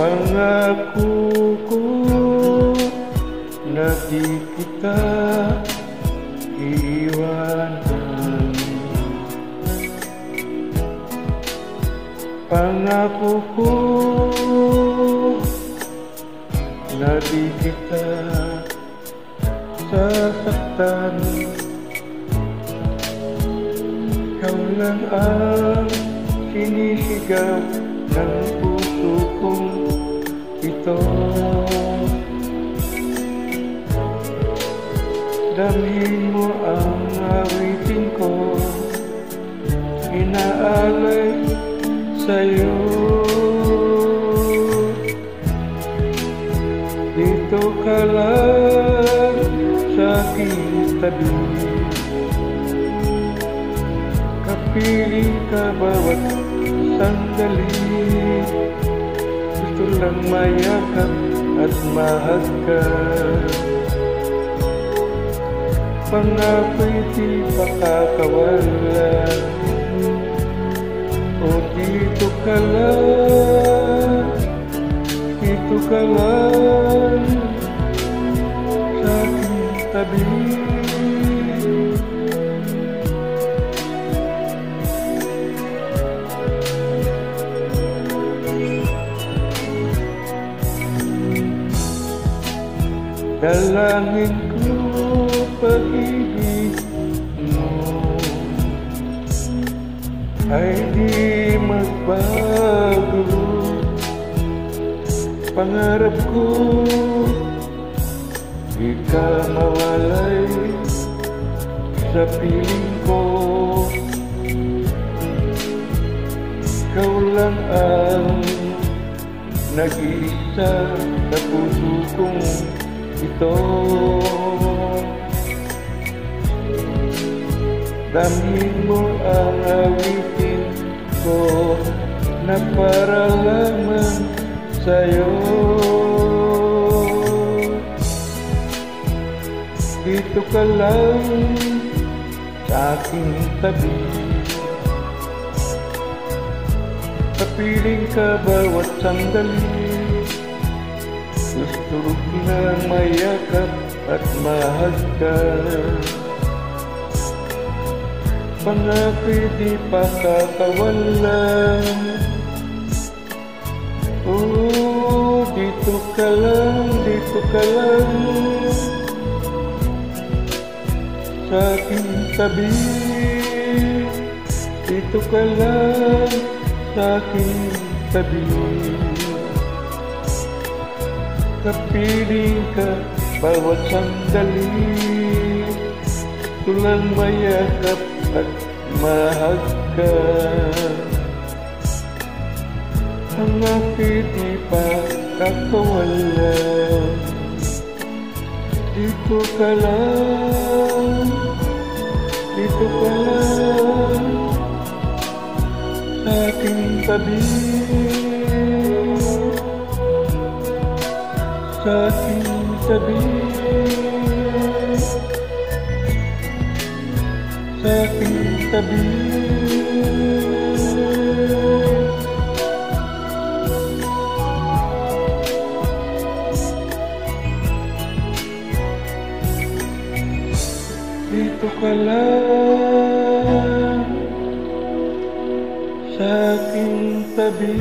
Pangako ko na di kita iiwanan. Pangako ko na di kita sasaktan. Ikaw lang ang sinisigaw ng puso kong ito. Damhin mo ang awitin ko, inaalay sa'yo. Dito ka lang sa aking tabi, kapiling ka bawat sandali. Gusto lang mayakap at mahal ka. Pangako'y di makakawala. O dito ka lang, dito ka lang sa aking tabi. Dalangin ko pag-ibig mo ay di magbago. Pangarap ko di ka mawalay sa piling ko. Ikaw lang ang nag-iisa sa puso kong ito. Damhin mo ang awitin ko na para lamang sa'yo. Dito ka lang sa aking tabi, kapiling ka bawat sandali. Gusto na mayakap at mahal ka. Pangako'y di pakakawalan. Oh, dito ka lang, dito ka lang sa aking tabi. Dito ka lang sa aking tabi, kapiling ka bawat sandali. Tulang mayakap at mahal ka. Ang ako'y di pa kakawala. Dito ka lang, dito ka lang sa aking tabi, sa aking tabi, sa aking tabi. Dito ka lang sa aking tabi.